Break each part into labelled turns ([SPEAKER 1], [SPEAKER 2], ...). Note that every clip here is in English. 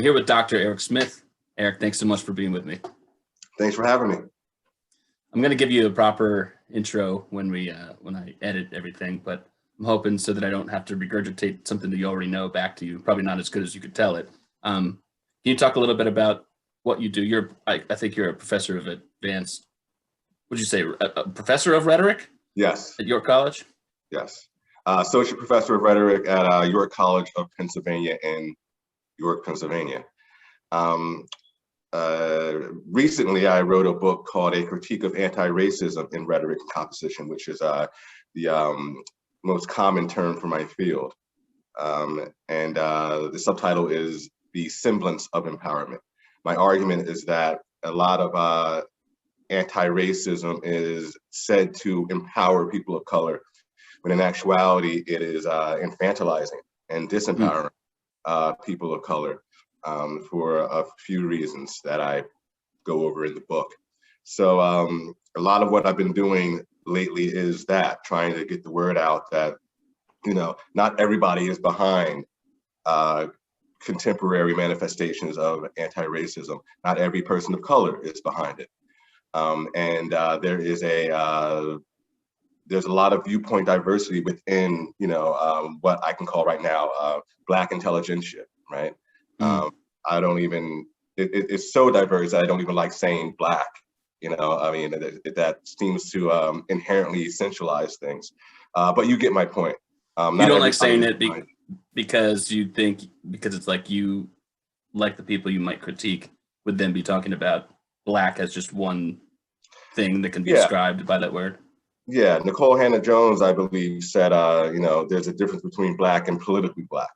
[SPEAKER 1] I'm here with Dr. Erec Smith. Eric, thanks so much for being with me.
[SPEAKER 2] Thanks for having me.
[SPEAKER 1] I'm going to give you a proper intro when I edit everything, but I'm hoping so that I don't have to regurgitate something that you already know back to you. Probably not as good as you could tell it. Can you talk a little bit about what you do? I think you're a professor of advanced, would you say a professor of rhetoric?
[SPEAKER 2] Yes.
[SPEAKER 1] At York College?
[SPEAKER 2] Yes. Associate professor of rhetoric at York College of Pennsylvania in York, Pennsylvania. Recently, I wrote a book called A Critique of Anti-Racism in Rhetoric and Composition, which is the most common term for my field. The subtitle is The Semblance of Empowerment. My argument is that a lot of anti-racism is said to empower people of color, when in actuality, it is infantilizing and disempowering people of color for a few reasons that I go over in the book. So a lot of what I've been doing lately is that, trying to get the word out that, you know, not everybody is behind contemporary manifestations of anti-racism. Not every person of color is behind it. There's a lot of viewpoint diversity within, what I can call right now Black intelligentsia, right? I don't even, it's so diverse that I don't even like saying Black, I mean, that seems to inherently essentialize things. But you get my point.
[SPEAKER 1] You don't like saying it because you think, because it's like you, like the people you might critique, would then be talking about Black as just one thing that can be described by that word.
[SPEAKER 2] Yeah, Nicole Hannah-Jones, I believe, said, there's a difference between Black and politically Black,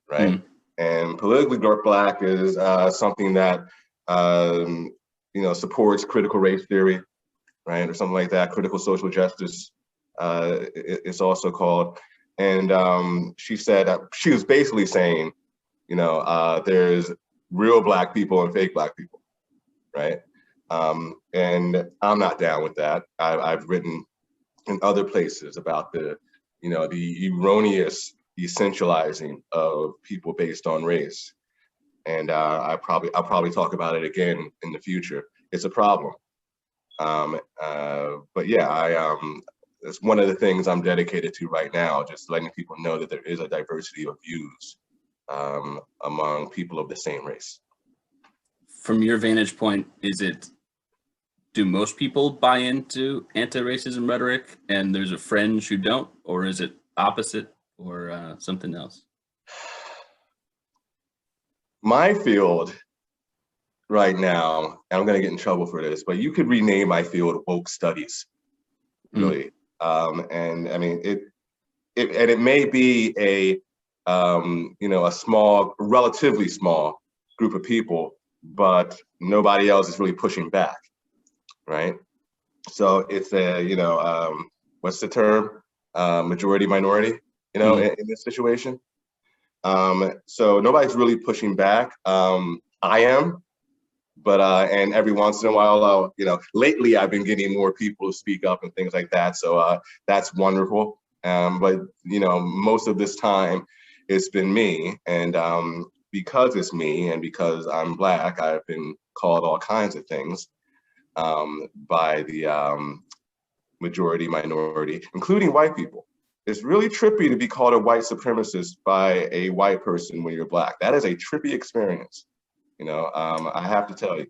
[SPEAKER 2] right? And politically Black is something that, supports critical race theory, right? Or something like that. Critical social justice, it's also called. And she said, she was basically saying, there's real Black people and fake Black people, right? And I'm not down with that. I've written in other places about the erroneous essentializing of people based on race. And I'll probably talk about it again in the future. It's a problem. But yeah, it's one of the things I'm dedicated to right now, just letting people know that there is a diversity of views among people of the same race.
[SPEAKER 1] From your vantage point, do most people buy into anti-racism rhetoric and there's a fringe who don't, or is it opposite or something else?
[SPEAKER 2] My field right now, and I'm going to get in trouble for this, but you could rename my field woke studies, really. And I mean, it may be a small, relatively small group of people, but nobody else is really pushing back. Right. So it's what's the term? Majority minority, in this situation. So nobody's really pushing back. I am, but and every once in a while, lately I've been getting more people to speak up and things like that. So that's wonderful. But most of this time it's been me, and because it's me and because I'm Black, I've been called all kinds of things by the majority minority, including white people. It's really trippy to be called a white supremacist by a white person when you're Black. That is a trippy experience, I have to tell you,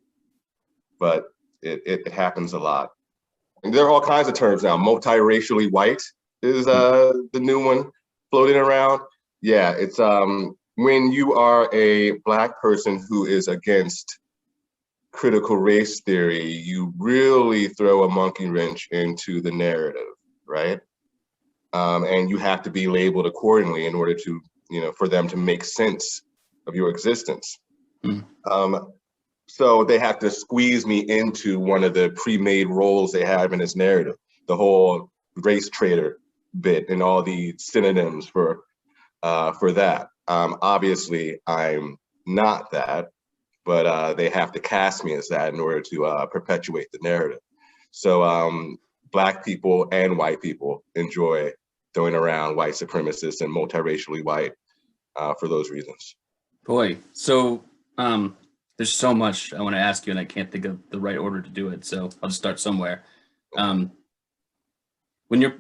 [SPEAKER 2] but it happens a lot. And there are all kinds of terms now. Multiracially white is the new one floating around. Yeah, it's when you are a Black person who is against critical race theory, you really throw a monkey wrench into the narrative, right? And you have to be labeled accordingly in order to, for them to make sense of your existence. So they have to squeeze me into one of the pre-made roles they have in this narrative, the whole race traitor bit and all the synonyms for that. Obviously, I'm not that, but they have to cast me as that in order to perpetuate the narrative. So Black people and white people enjoy throwing around white supremacists and multiracially white for those reasons.
[SPEAKER 1] Boy, so There's so much I want to ask you, and I can't think of the right order to do it. So I'll just start somewhere. When you're,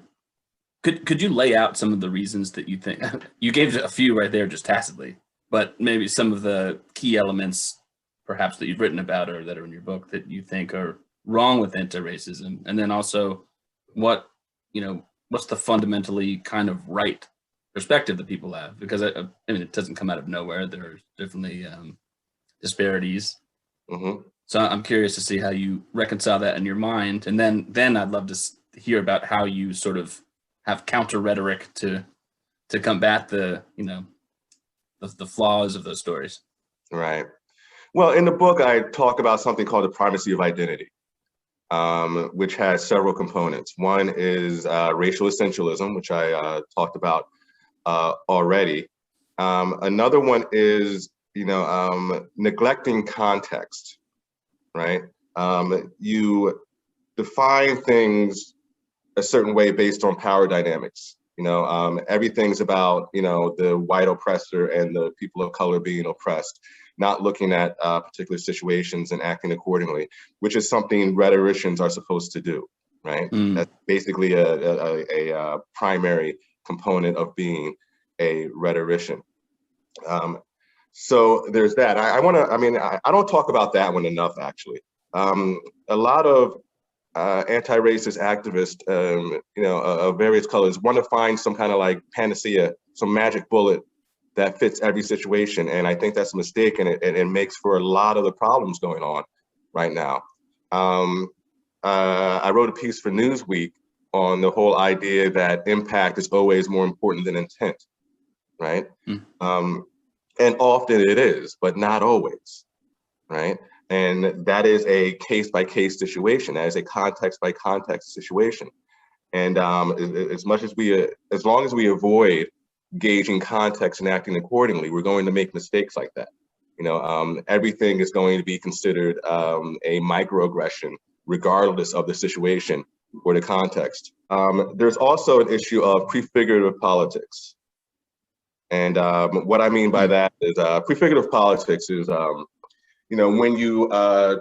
[SPEAKER 1] could you lay out some of the reasons that you think you gave a few right there just tacitly, but maybe some of the key elements, perhaps that you've written about or that are in your book that you think are wrong with anti-racism, and then also what's the fundamentally kind of right perspective that people have, because I mean, it doesn't come out of nowhere. There's definitely disparities.
[SPEAKER 2] Mm-hmm.
[SPEAKER 1] So I'm curious to see how you reconcile that in your mind, and then I'd love to hear about how you sort of have counter rhetoric to combat the flaws of those stories.
[SPEAKER 2] Right. Well, in the book, I talk about something called the primacy of identity, which has several components. One is racial essentialism, which I talked about already. Another one is, neglecting context, right? You define things a certain way based on power dynamics. Everything's about, the white oppressor and the people of color being oppressed, not looking at particular situations and acting accordingly, which is something rhetoricians are supposed to do, right? That's basically a primary component of being a rhetorician. So there's that. I don't talk about that one enough, actually. A lot of anti-racist activists, of various colors, want to find some kind of like panacea, some magic bullet that fits every situation. And I think that's a mistake, and it makes for a lot of the problems going on right now. I wrote a piece for Newsweek on the whole idea that impact is always more important than intent, right? And often it is, but not always, right? And that is a case-by-case situation. That is a context-by-context situation. And as long as we avoid gauging context and acting accordingly, we're going to make mistakes like that. Everything is going to be considered a microaggression, regardless of the situation or the context. There's also an issue of prefigurative politics. And what I mean by that is prefigurative politics is, when you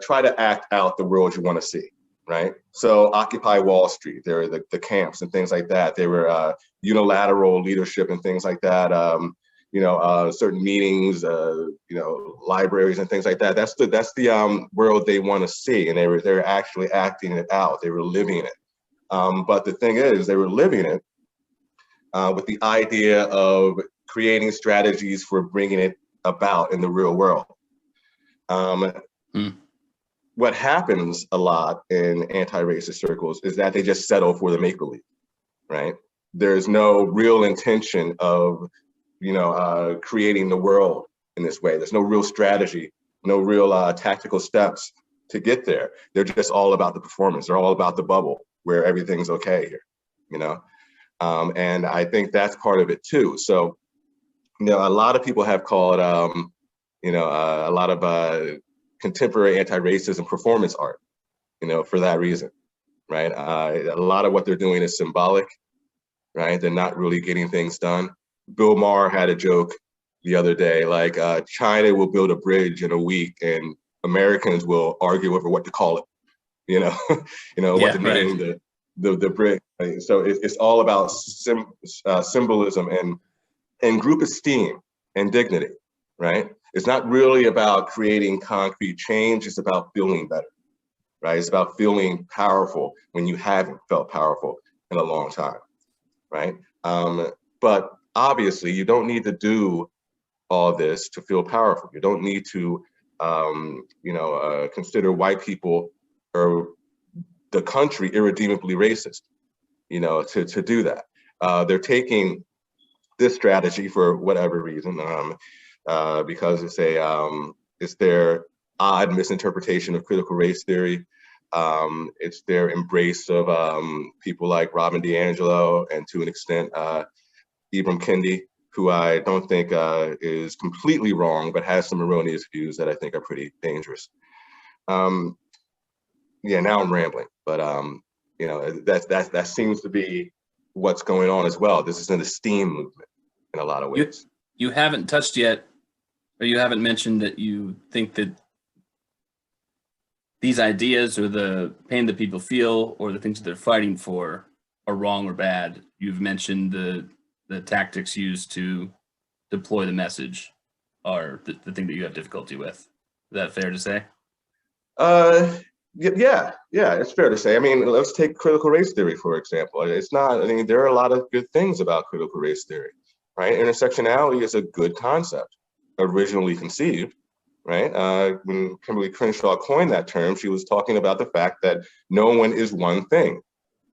[SPEAKER 2] try to act out the world you want to see, right? So Occupy Wall Street, there are the camps and things like that. There were unilateral leadership and things like that. Certain meetings, libraries and things like that. That's the world they want to see, and they're actually acting it out. They were living it. But the thing is, they were living it with the idea of creating strategies for bringing it about in the real world. What happens a lot in anti-racist circles is that they just settle for the make-believe, right? There's no real intention of, creating the world in this way. There's no real strategy, no real tactical steps to get there. They're just all about the performance. They're all about the bubble where everything's okay here, and I think that's part of it too. So, a lot of people have called, a lot of contemporary anti-racism performance art, for that reason, right? A lot of what they're doing is symbolic, right? They're not really getting things done. Bill Maher had a joke the other day, like China will build a bridge in a week and Americans will argue over what to call it, what to name the bridge. Right? So it's all about symbolism and group esteem and dignity, right? It's not really about creating concrete change. It's about feeling better, right? It's about feeling powerful when you haven't felt powerful in a long time, right? But obviously, you don't need to do all this to feel powerful. You don't need to, consider white people or the country irredeemably racist, to do that. They're taking this strategy for whatever reason, because it's their odd misinterpretation of critical race theory. It's their embrace of people like Robin DiAngelo and to an extent Ibram Kendi, who I don't think is completely wrong, but has some erroneous views that I think are pretty dangerous. Now I'm rambling, but that seems to be what's going on as well. This is an esteem movement in a lot of ways.
[SPEAKER 1] You haven't touched yet or you haven't mentioned that you think that these ideas or the pain that people feel or the things that they're fighting for are wrong or bad. You've mentioned the tactics used to deploy the message are the thing that you have difficulty with. Is that fair to say?
[SPEAKER 2] Yeah, it's fair to say. I mean, let's take critical race theory, for example. It's not, I mean, there are a lot of good things about critical race theory, right? Intersectionality is a good concept, originally conceived, right? When Kimberly Crenshaw coined that term, she was talking about the fact that no one is one thing,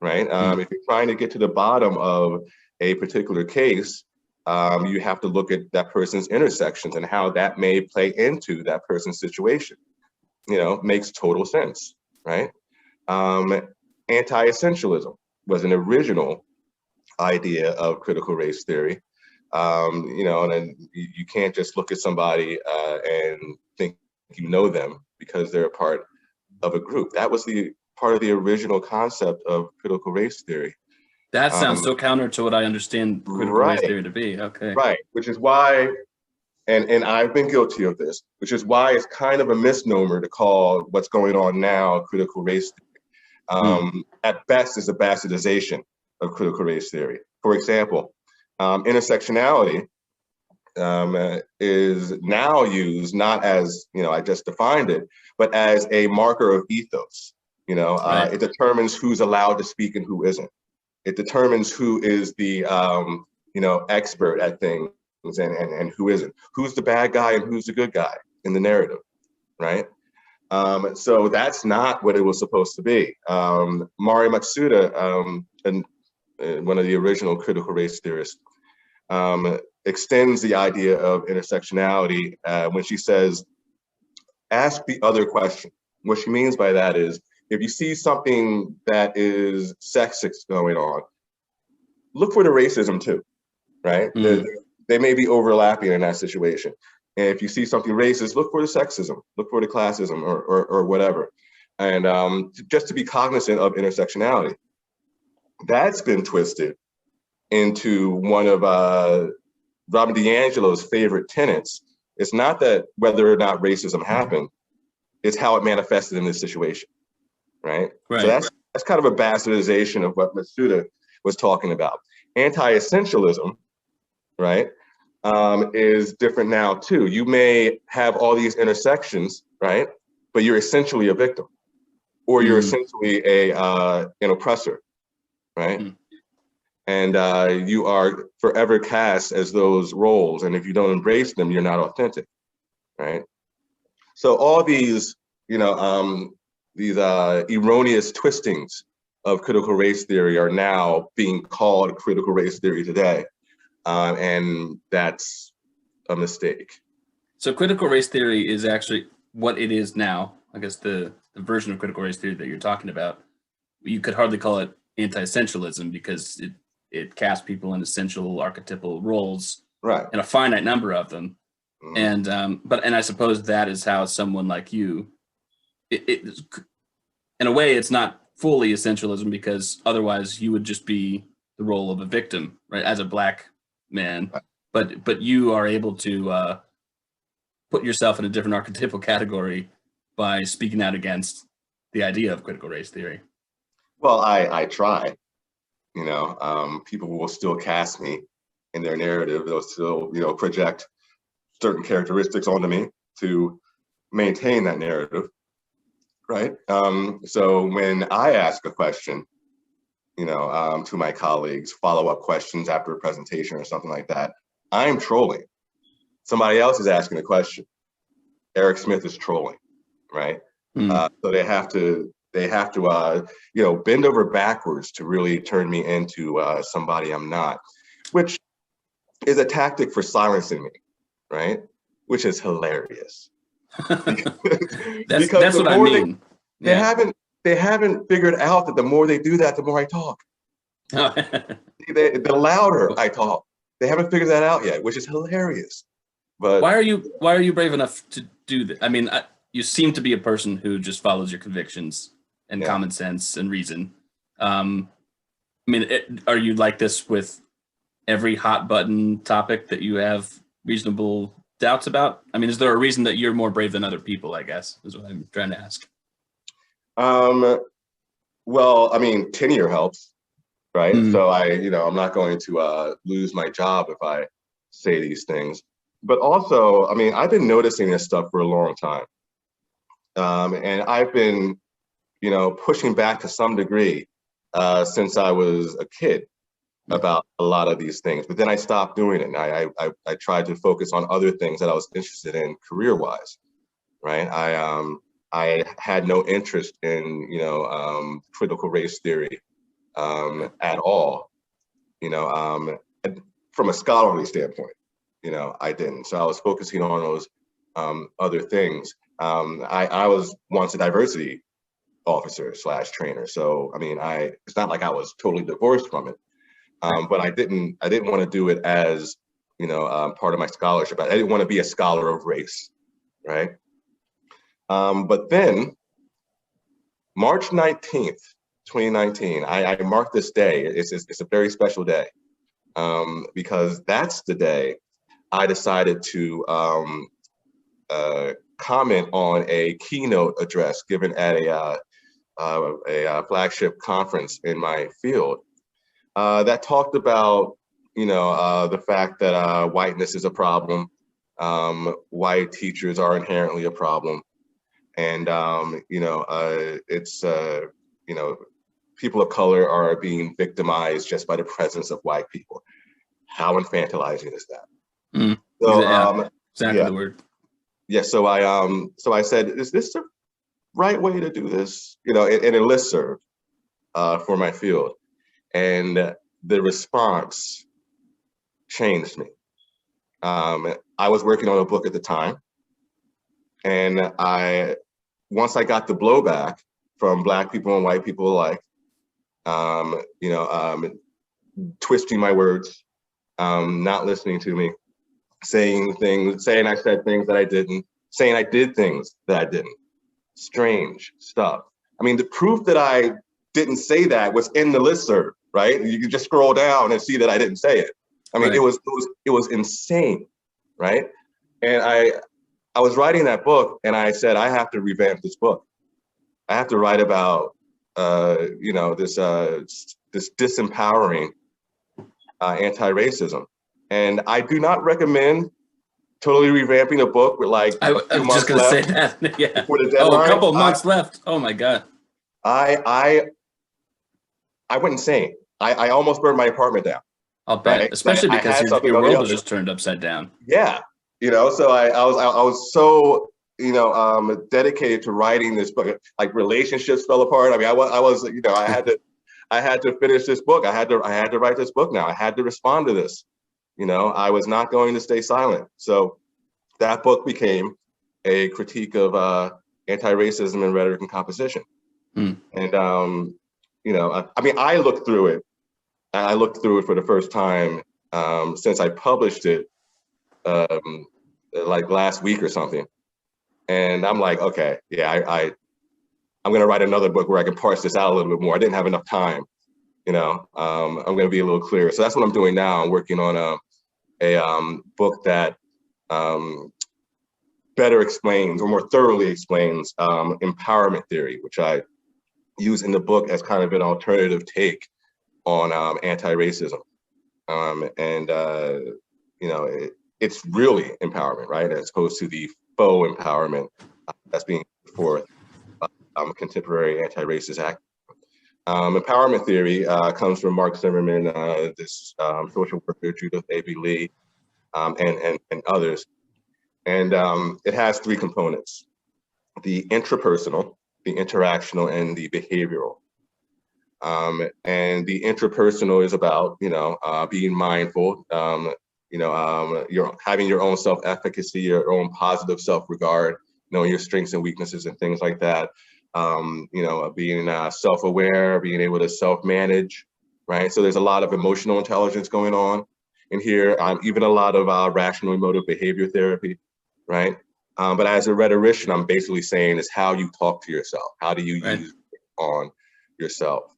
[SPEAKER 2] right? If you're trying to get to the bottom of a particular case, you have to look at that person's intersections and how that may play into that person's situation. You know, makes total sense, right? Anti-essentialism was an original idea of critical race theory. You know, and then you can't just look at somebody and think you know them because they're a part of a group. That was the part of the original concept of critical race theory.
[SPEAKER 1] That sounds so counter to what I understand critical race theory to be. Okay.
[SPEAKER 2] Right, which is why, and I've been guilty of this, which is why it's kind of a misnomer to call what's going on now critical race theory. At best, it's a bastardization of critical race theory. For example, intersectionality is now used not as, you know, I just defined it, but as a marker of ethos. You know, it determines who's allowed to speak and who isn't. It determines who is the, you know, expert at things and who isn't. Who's the bad guy and who's the good guy in the narrative, right? So that's not what it was supposed to be. Mari Matsuda, one of the original critical race theorists, extends the idea of intersectionality when she says, ask the other question. What she means by that is, if you see something that is sexist going on, look for the racism too, right? They may be overlapping in that situation. And if you see something racist, look for the sexism, look for the classism or whatever. And just to be cognizant of intersectionality. That's been twisted into one of Robin DiAngelo's favorite tenets. It's not that whether or not racism happened, it's how it manifested in this situation, right? So that's kind of a bastardization of what Matsuda was talking about. Anti-essentialism, right, is different now too. You may have all these intersections, right, but you're essentially a victim, or you're essentially an oppressor, right? And you are forever cast as those roles, and if you don't embrace them, you're not authentic, right? So all these, you know, these erroneous twistings of critical race theory are now being called critical race theory today, and that's a mistake.
[SPEAKER 1] So critical race theory is actually what it is now. I guess the version of critical race theory that you're talking about, you could hardly call it anti-essentialism because it casts people in essential archetypal roles,
[SPEAKER 2] right,
[SPEAKER 1] and a finite number of them. And I suppose that is how someone like you, in a way, it's not fully essentialism because otherwise you would just be the role of a victim, right, as a Black man. But you are able to put yourself in a different archetypal category by speaking out against the idea of critical race theory.
[SPEAKER 2] Well, I try. You know, people will still cast me in their narrative. They'll still, you know, project certain characteristics onto me to maintain that narrative, right? So when I ask a question, you know, to my colleagues, follow-up questions after a presentation or something like that, I'm trolling. Somebody else is asking a question. Erec Smith is trolling, right? So they have to, you know, bend over backwards to really turn me into somebody I'm not, which is a tactic for silencing me, right? Which is hilarious.
[SPEAKER 1] That's what I mean.
[SPEAKER 2] They haven't figured out that the more they do that, the more I talk. The louder I talk. They haven't figured that out yet, which is hilarious. But
[SPEAKER 1] why are you brave enough to do that? I mean, you seem to be a person who just follows your convictions and common sense and reason. I mean, are you like this with every hot button topic that you have reasonable doubts about? I mean, is there a reason that you're more brave than other people, I guess, is what I'm trying to ask.
[SPEAKER 2] Well, I mean, tenure helps, right?
[SPEAKER 1] Mm.
[SPEAKER 2] So I'm not going to lose my job if I say these things. But also, I mean, I've been noticing this stuff for a long time. And I've been, pushing back to some degree since I was a kid about a lot of these things. But then I stopped doing it. And I tried to focus on other things that I was interested in career-wise, right? I had no interest in, critical race theory at all, from a scholarly standpoint, I didn't. So I was focusing on those other things. I was once a diversity officer / trainer. So, I mean, it's not like I was totally divorced from it, but I didn't want to do it as, part of my scholarship. I didn't want to be a scholar of race, right? But then March 19th, 2019, I marked this day. It's a very special day because that's the day I decided to comment on a keynote address given at a flagship conference in my field that talked about, the fact that whiteness is a problem, white teachers are inherently a problem, and it's people of color are being victimized just by the presence of white people. How infantilizing is that?
[SPEAKER 1] Mm.
[SPEAKER 2] So
[SPEAKER 1] Yeah, exactly
[SPEAKER 2] yeah.
[SPEAKER 1] the word.
[SPEAKER 2] Yeah, so I said, is this the right way to do this? In a listserv for my field, and the response changed me. I was working on a book at the time, and once I got the blowback from Black people and white people alike, twisting my words, not listening to me, saying I said things that I didn't, saying I did things that I didn't. Strange stuff. I mean, the proof that I didn't say that was in the listserv, right? You can just scroll down and see that I didn't say it. I mean,
[SPEAKER 1] Right.
[SPEAKER 2] it was insane, right? And I was writing that book, and I said, I have to revamp this book. I have to write about this disempowering anti-racism. And I do not recommend totally revamping a book with like
[SPEAKER 1] I
[SPEAKER 2] a
[SPEAKER 1] was
[SPEAKER 2] few
[SPEAKER 1] just
[SPEAKER 2] months
[SPEAKER 1] going to say
[SPEAKER 2] left
[SPEAKER 1] that. Yeah.
[SPEAKER 2] before the
[SPEAKER 1] Oh, a
[SPEAKER 2] deadline.
[SPEAKER 1] couple of months left. Oh my God.
[SPEAKER 2] I went insane. I almost burned my apartment down.
[SPEAKER 1] I'll bet,
[SPEAKER 2] Right?
[SPEAKER 1] especially
[SPEAKER 2] I
[SPEAKER 1] because
[SPEAKER 2] had something
[SPEAKER 1] your
[SPEAKER 2] on the
[SPEAKER 1] world
[SPEAKER 2] other.
[SPEAKER 1] was just turned upside down.
[SPEAKER 2] Yeah, so I was so dedicated to writing this book. Like relationships fell apart. I mean, I had to finish this book. I had to write this book now. I had to respond to this. I was not going to stay silent. So that book became a critique of anti-racism and rhetoric and composition. And I mean, I looked through it. I looked through it for the first time since I published it like last week or something. And I'm like, okay, yeah, I'm going to write another book where I can parse this out a little bit more. I didn't have enough time, I'm going to be a little clearer. So that's what I'm doing now. I'm working on a book that better explains or more thoroughly explains empowerment theory, which I use in the book as kind of an alternative take on anti-racism. It's really empowerment, right? As opposed to the faux empowerment that's being put forth by contemporary anti-racist act. Empowerment theory comes from Mark Zimmerman, this social worker, Judith A.B. Lee, and others. And it has three components: the intrapersonal, the interactional, and the behavioral. And the intrapersonal is about, being mindful, you're having your own self-efficacy, your own positive self-regard, knowing your strengths and weaknesses and things like that. Being self-aware, being able to self-manage, right? So there's a lot of emotional intelligence going on in here, even a lot of rational emotive behavior therapy, right? But as a rhetorician, I'm basically saying is how you talk to yourself. How do you use it on yourself?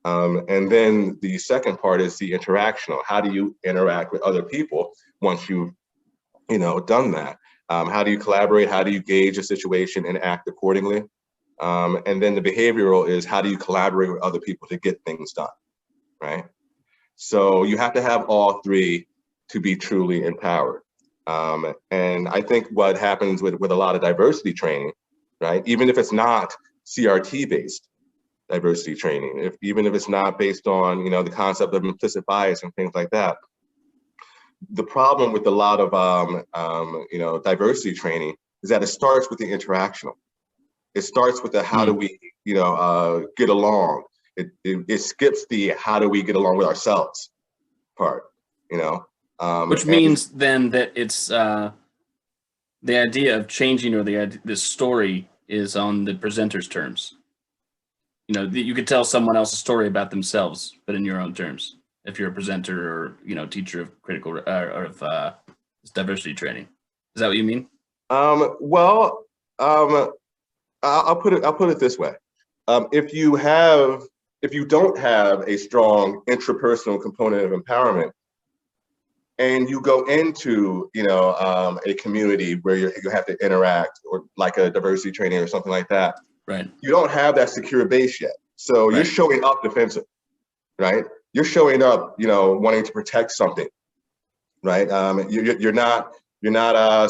[SPEAKER 2] And then the second part is the interactional. How do you interact with other people once you've done that. How do you collaborate? How do you gauge a situation and act accordingly? And then the behavioral is, how do you collaborate with other people to get things done, right? So you have to have all three to be truly empowered. And I think what happens with a lot of diversity training, right? Even if it's not CRT based diversity training, even if it's not based on, the concept of implicit bias and things like that. The problem with a lot of, diversity training is that it starts with the interactional. It starts with the how do we, get along. It skips the how do we get along with ourselves part,
[SPEAKER 1] Which means then that it's the idea of changing, or the story is on the presenter's terms. You could tell someone else a story about themselves, but in your own terms, if you're a presenter or, teacher of critical or of diversity training. Is that what you mean?
[SPEAKER 2] Well, I'll put it this way. If you don't have a strong intrapersonal component of empowerment, and you go into, a community where you have to interact, or like a diversity training or something like that,
[SPEAKER 1] right? You
[SPEAKER 2] don't have that secure base yet. So you're showing up defensive, right? You're showing up, wanting to protect something, right? You're not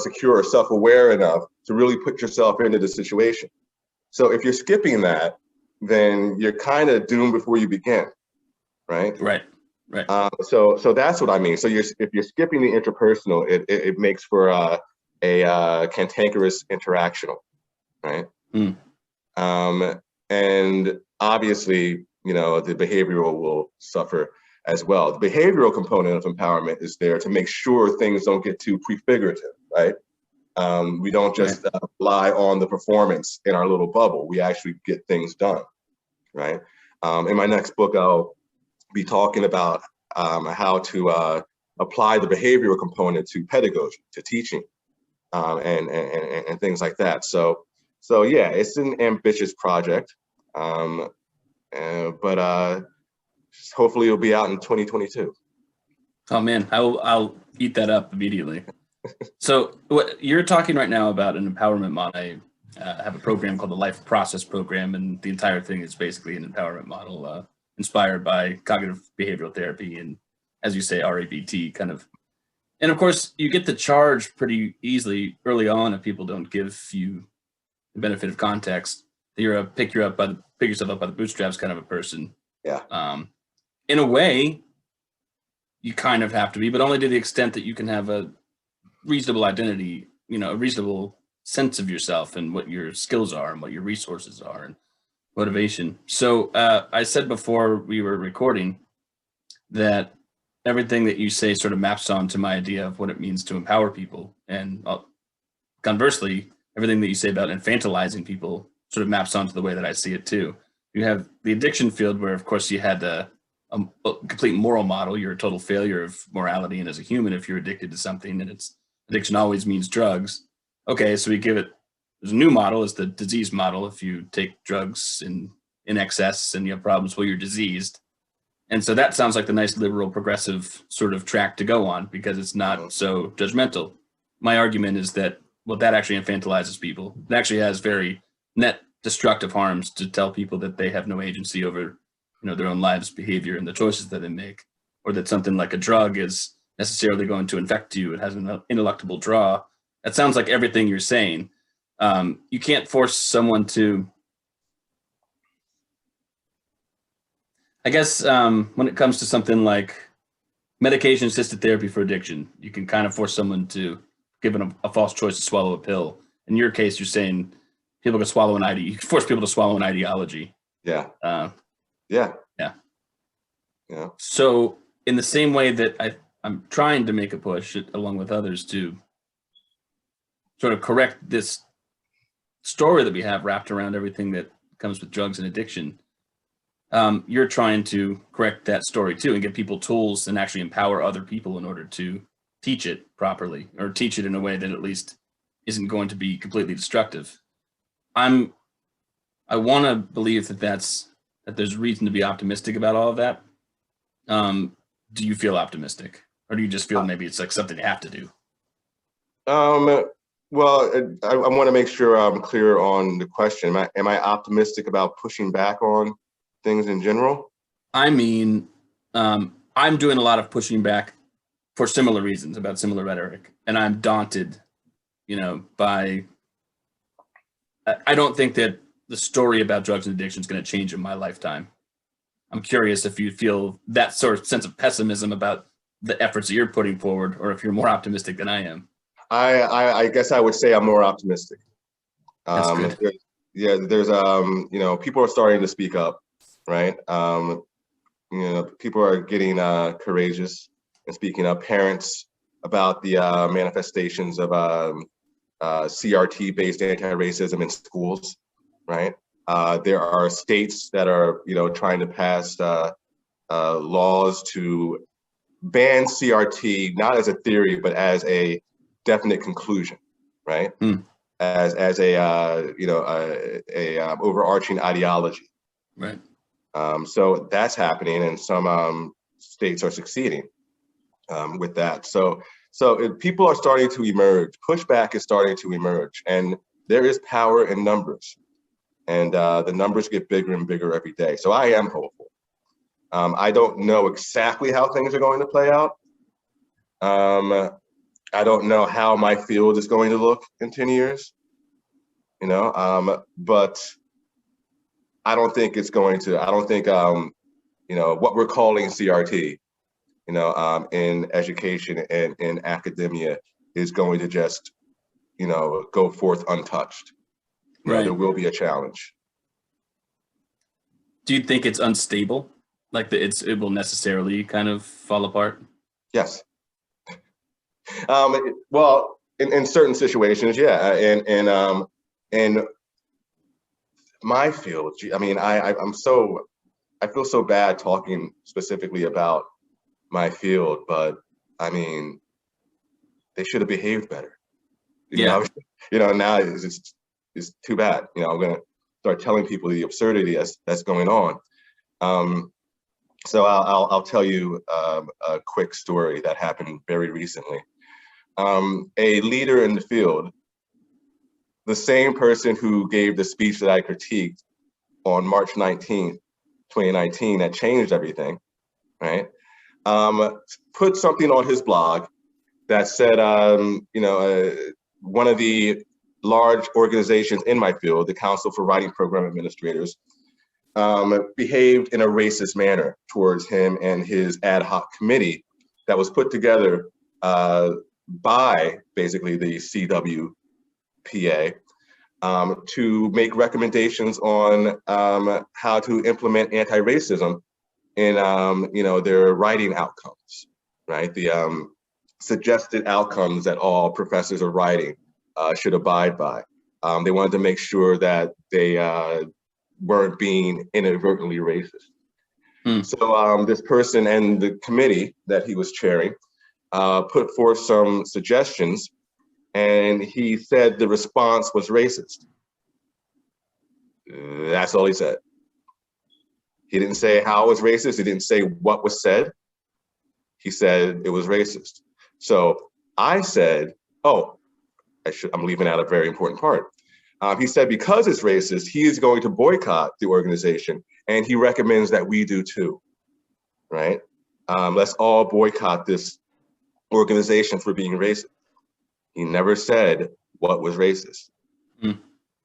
[SPEAKER 2] secure or self-aware enough to really put yourself into the situation. So if you're skipping that, then you're kind of doomed before you begin, right?
[SPEAKER 1] Right.
[SPEAKER 2] So that's what I mean. So if you're skipping the interpersonal, it makes for a cantankerous interactional, right? And obviously, the behavioral will suffer as well. The behavioral component of empowerment is there to make sure things don't get too prefigurative, right? We don't just rely on the performance in our little bubble. We actually get things done, right? In my next book, I'll be talking about how to apply the behavioral component to pedagogy, to teaching, and things like that. So yeah, it's an ambitious project, but hopefully it'll be out in 2022.
[SPEAKER 1] Oh man, I'll eat that up immediately. So what you're talking right now about an empowerment model. I have a program called the Life Process Program, and the entire thing is basically an empowerment model inspired by cognitive behavioral therapy and, as you say, RABT kind of. And of course, you get the charge pretty easily early on if people don't give you the benefit of context. You're a pick yourself up by the bootstraps kind of a person.
[SPEAKER 2] Yeah.
[SPEAKER 1] In a way, you kind of have to be, but only to the extent that you can have a reasonable identity, a reasonable sense of yourself and what your skills are and what your resources are and motivation. So I said before we were recording that everything that you say sort of maps on to my idea of what it means to empower people. And conversely, everything that you say about infantilizing people sort of maps onto the way that I see it too. You have the addiction field where, of course, you had a complete moral model. You're a total failure of morality and as a human if you're addicted to something, and addiction always means drugs. Okay, so we give it, there's a new model, it's the disease model. If you take drugs in excess and you have problems, well, you're diseased. And so that sounds like the nice liberal progressive sort of track to go on because it's not so judgmental. My argument is that, well, that actually infantilizes people. It actually has very net destructive harms to tell people that they have no agency over, their own lives, behavior, and the choices that they make, or that something like a drug is necessarily going to infect you. It has an ineluctable draw. That sounds like everything you're saying. You can't force someone to, I guess, when it comes to something like medication-assisted therapy for addiction, you can kind of force someone to give them a false choice to swallow a pill. In your case, you're saying people can swallow an ideology. You can force people to swallow an ideology.
[SPEAKER 2] Yeah.
[SPEAKER 1] Yeah. So in the same way that I'm trying to make a push, along with others, to sort of correct this story that we have wrapped around everything that comes with drugs and addiction, you're trying to correct that story too and give people tools and actually empower other people in order to teach it properly, or teach it in a way that at least isn't going to be completely destructive. I want to believe that there's reason to be optimistic about all of that. Do you feel optimistic, or do you just feel maybe it's like something you have to do?
[SPEAKER 2] Well, I want to make sure I'm clear on the question. Am I optimistic about pushing back on things in general?
[SPEAKER 1] I mean, I'm doing a lot of pushing back for similar reasons about similar rhetoric, and I'm daunted, by. I don't think that the story about drugs and addiction is going to change in my lifetime. I'm curious if you feel that sort of sense of pessimism about the efforts that you're putting forward, or if you're more optimistic than I am.
[SPEAKER 2] I guess I would say I'm more optimistic.
[SPEAKER 1] That's good.
[SPEAKER 2] There's people are starting to speak up, right? People are getting courageous and speaking up. Parents about the manifestations of CRT-based anti-racism in schools, right? There are states that are, trying to pass laws to ban CRT, not as a theory, but as a definite conclusion, right? As a overarching ideology,
[SPEAKER 1] right?
[SPEAKER 2] So that's happening, and some states are succeeding with that. So people are starting to emerge. Pushback is starting to emerge, and there is power in numbers, and the numbers get bigger and bigger every day. So I am hopeful. I don't know exactly how things are going to play out. I don't know how my field is going to look in 10 years, but I don't think it's going to, what we're calling CRT, in education and in academia is going to just, go forth untouched.
[SPEAKER 1] Right.
[SPEAKER 2] There will be a challenge.
[SPEAKER 1] Do you think it's unstable? Like it will necessarily kind of fall apart?
[SPEAKER 2] Yes. Well, in certain situations, yeah. And my field, I feel so bad talking specifically about my field, but they should have behaved better.
[SPEAKER 1] Yeah.
[SPEAKER 2] Now it's too bad. I'm gonna start telling people the absurdity that's going on. So I'll tell you a quick story that happened very recently. A leader in the field, the same person who gave the speech that I critiqued on March 19th, 2019, that changed everything, right? Put something on his blog that said, one of the large organizations in my field, the Council for Writing Program Administrators, behaved in a racist manner towards him and his ad hoc committee that was put together by basically the CWPA to make recommendations on how to implement anti-racism in their writing outcomes, right? The suggested outcomes that all professors of writing should abide by. They wanted to make sure that they weren't being inadvertently racist. So this person and the committee that he was chairing put forth some suggestions, and he said the response was racist. That's all he said. He didn't say how it was racist. He didn't say what was said. He said it was racist. So I said, I'm leaving out a very important part. He said, because it's racist, he is going to boycott the organization, and he recommends that we do too, right? Let's all boycott this organization for being racist. He never said what was racist.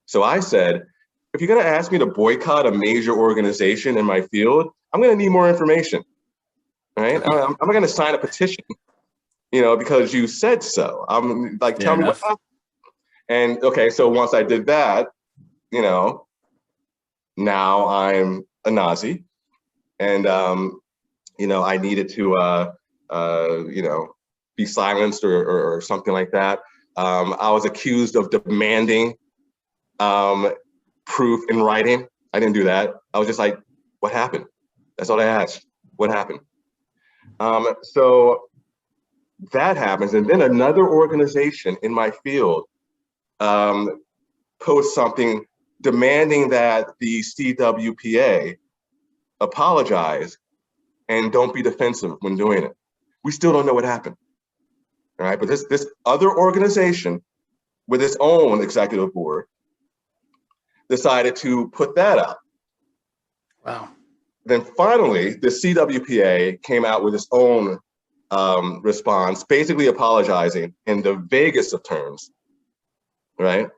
[SPEAKER 2] So I said, if you're gonna ask me to boycott a major organization in my field, I'm gonna need more information, right? I'm not gonna sign a petition, because you said so. I'm like, tell me what happened. And okay, so once I did that, now I'm a Nazi, and I needed to be silenced or something like that. I was accused of demanding proof in writing. I didn't do that. I was just like, what happened? That's all I asked. What happened? So that happens, and then another organization in my field posts something demanding that the CWPA apologize and don't be defensive when doing it. We still don't know what happened. all right? But this other organization with its own executive board decided to put that out.
[SPEAKER 1] Wow.
[SPEAKER 2] Then finally, the CWPA came out with its own response, basically apologizing in the vaguest of terms, right?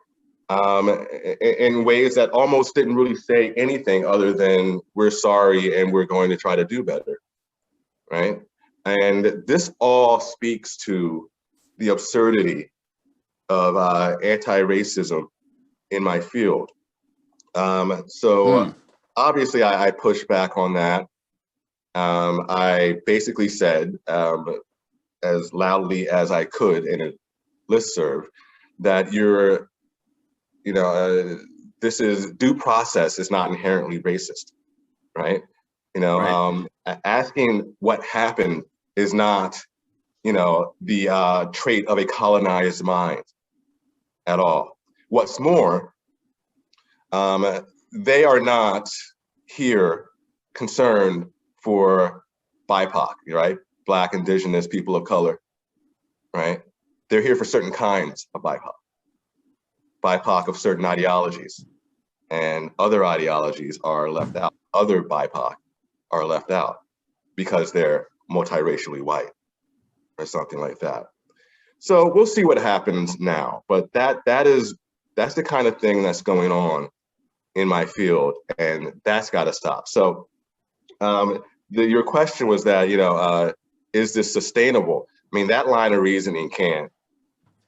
[SPEAKER 2] In ways that almost didn't really say anything other than we're sorry and we're going to try to do better, right? And this all speaks to the absurdity of anti-racism in my field. Obviously I pushed back on that. I basically said, as loudly as I could in a listserv, that this is due process is not inherently racist, right? Asking what happened is not, the trait of a colonized mind at all. What's more, they are not here concerned for BIPOC, right? Black, Indigenous, people of color, right? They're here for certain kinds of BIPOC. BIPOC of certain ideologies, and other ideologies are left out. Other BIPOC are left out because they're multiracially white or something like that. So we'll see what happens now, but that's the kind of thing that's going on in my field, and that's got to stop. So your question was that, is this sustainable? I mean, that line of reasoning can't.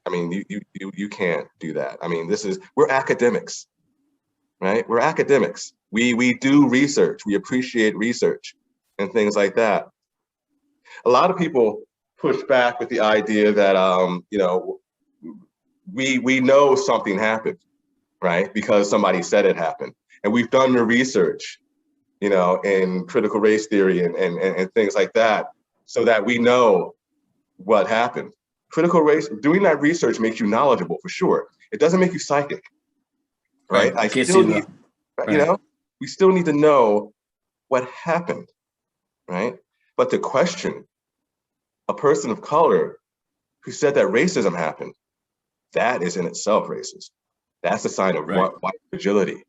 [SPEAKER 2] I mean, you can't do that. I mean, we're academics, right? We're academics. We do research. We appreciate research and things like that. A lot of people push back with the idea that, we know something happened, right? Because somebody said it happened. And we've done the research, in critical race theory and things like that, so that we know what happened. Critical race, doing that research makes you knowledgeable for sure. It doesn't make you psychic, right? We still need to know what happened, right? But to question a person of color who said that racism happened, that is in itself racist. That's a sign of white fragility.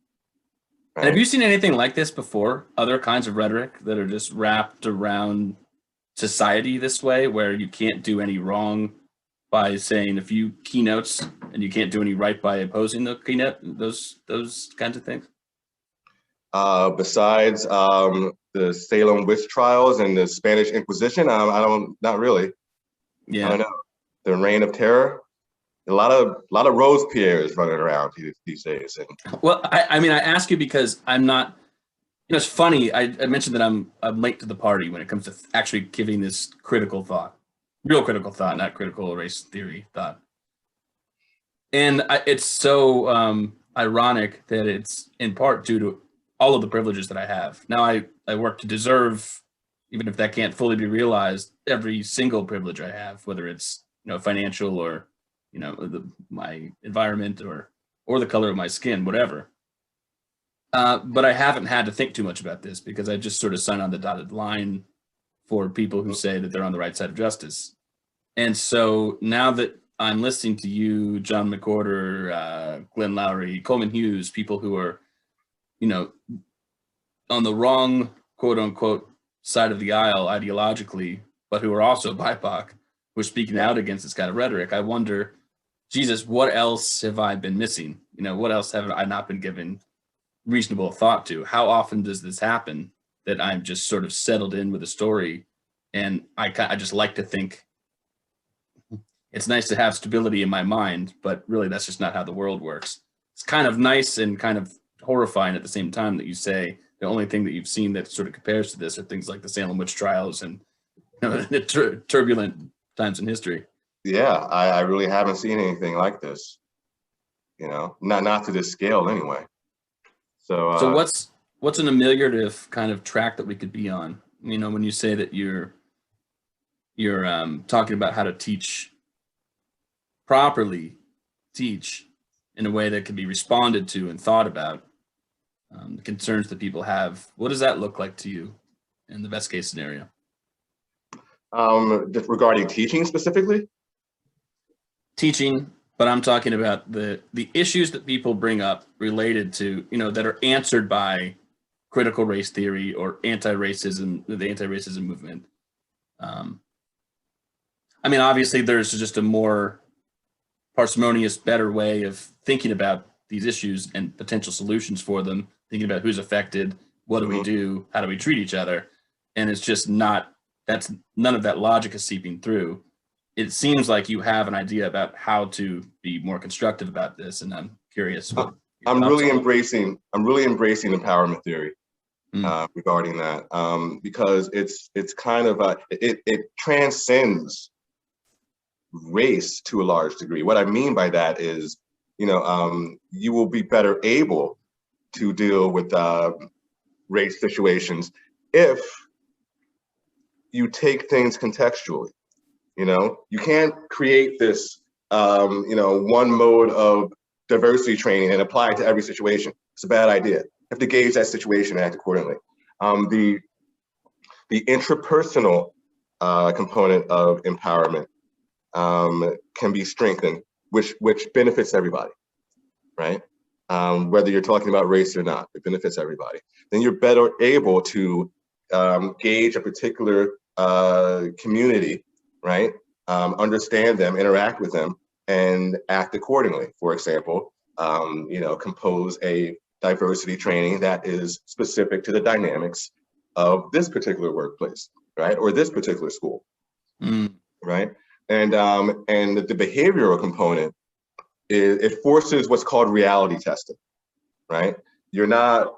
[SPEAKER 2] Right?
[SPEAKER 1] Have you seen anything like this before? Other kinds of rhetoric that are just wrapped around society this way, where you can't do any wrong by saying a few keynotes and you can't do any right by opposing the keynote, those kinds of things?
[SPEAKER 2] Besides the Salem witch trials and the Spanish Inquisition, not really.
[SPEAKER 1] Yeah.
[SPEAKER 2] I don't know. The Reign of Terror. A lot of Robespierres running around these days.
[SPEAKER 1] Well, I ask you because I'm not. It's funny. I mentioned that I'm late to the party when it comes to actually giving this critical thought, real critical thought, not critical race theory thought. And it's so ironic that it's in part due to all of the privileges that I have. Now I work to deserve, even if that can't fully be realized, every single privilege I have, whether it's financial or my environment or the color of my skin, whatever. But I haven't had to think too much about this because I just sort of sign on the dotted line for people who say that they're on the right side of justice. And so now that I'm listening to you, John McWhorter, Glenn Lowry, Coleman Hughes, people who are, on the wrong, quote unquote, side of the aisle ideologically, but who are also BIPOC, who are speaking out against this kind of rhetoric, I wonder, Jesus, what else have I been missing? What else have I not been given reasonable thought to? How often does this happen that I'm just sort of settled in with a story, and I just like to think it's nice to have stability in my mind, but really that's just not how the world works. It's kind of nice and kind of horrifying at the same time that you say the only thing that you've seen that sort of compares to this are things like the Salem witch trials and the turbulent times in history.
[SPEAKER 2] Yeah, I really haven't seen anything like this. Not to this scale anyway.
[SPEAKER 1] So what's an ameliorative kind of track that we could be on? When you say that you're talking about how to properly teach in a way that can be responded to and thought about, the concerns that people have, what does that look like to you in the best case scenario?
[SPEAKER 2] Just regarding teaching specifically?
[SPEAKER 1] teaching, but I'm talking about the issues that people bring up related to, that are answered by critical race theory or anti-racism, the anti-racism movement. Obviously there's just a more parsimonious, better way of thinking about these issues and potential solutions for them, thinking about who's affected, what do we do, how do we treat each other? And it's just none of that logic is seeping through. It seems like you have an idea about how to be more constructive about this, and I'm curious.
[SPEAKER 2] I'm really embracing empowerment theory regarding that, because it's kind of it transcends race to a large degree. What I mean by that is, you will be better able to deal with race situations if you take things contextually. You can't create this, one mode of diversity training and apply it to every situation. It's a bad idea. You have to gauge that situation and act accordingly. The intrapersonal component of empowerment can be strengthened, which benefits everybody, right? Whether you're talking about race or not, it benefits everybody. Then you're better able to gauge a particular community, right? Understand them, interact with them, and act accordingly. For example, compose a diversity training that is specific to the dynamics of this particular workplace, right? Or this particular school, right? And the behavioral component it forces what's called reality testing, right? You're not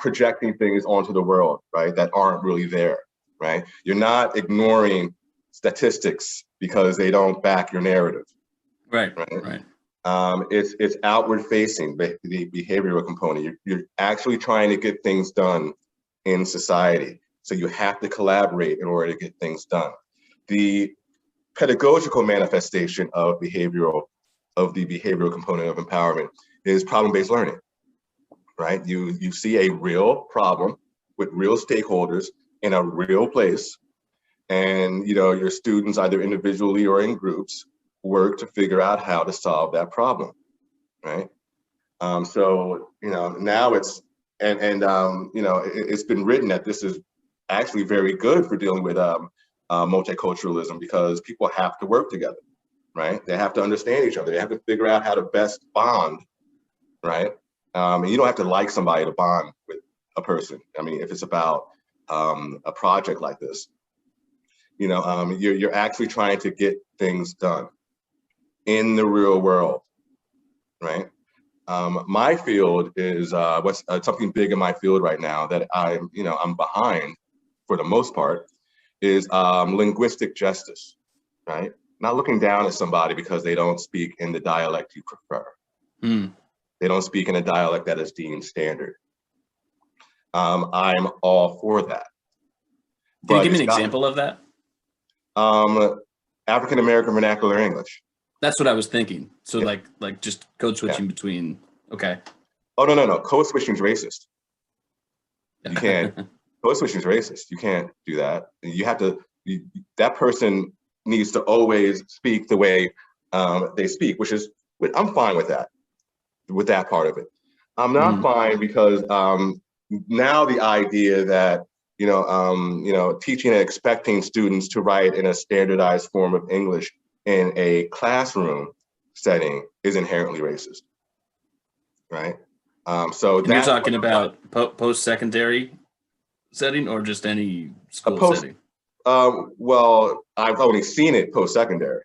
[SPEAKER 2] projecting things onto the world, right, that aren't really there, right? You're not ignoring statistics because they don't back your narrative.
[SPEAKER 1] Right.
[SPEAKER 2] It's outward facing, the behavioral component. You're actually trying to get things done in society. So you have to collaborate in order to get things done. The pedagogical manifestation of the behavioral component of empowerment is problem-based learning, right? You see a real problem with real stakeholders in a real place, and your students, either individually or in groups, work to figure out how to solve that problem, right? So now it's it's been written that this is actually very good for dealing with multiculturalism, because people have to work together, right? They have to understand each other. They have to figure out how to best bond, right? And you don't have to like somebody to bond with a person. If it's about a project like this, you're actually trying to get things done in the real world, right? My field is what's something big in my field right now that I'm behind for the most part is linguistic justice, right? Not looking down at somebody because they don't speak in the dialect you prefer. They don't speak in a dialect that is deemed standard. I'm all for that.
[SPEAKER 1] Can you give me an example of that?
[SPEAKER 2] African American vernacular English.
[SPEAKER 1] That's what I was thinking. So yeah. like just code switching between. Okay.
[SPEAKER 2] Oh no. Code switching is racist. You can't. Code switching is racist. You can't do that. You have to. That person needs to always speak the way they speak, which is I'm fine with that. With that part of it, I'm not fine because now the idea that teaching and expecting students to write in a standardized form of English in a classroom setting is inherently racist, right? So
[SPEAKER 1] and you're talking about post-secondary setting or just any school setting?
[SPEAKER 2] Well, I've only seen it post-secondary,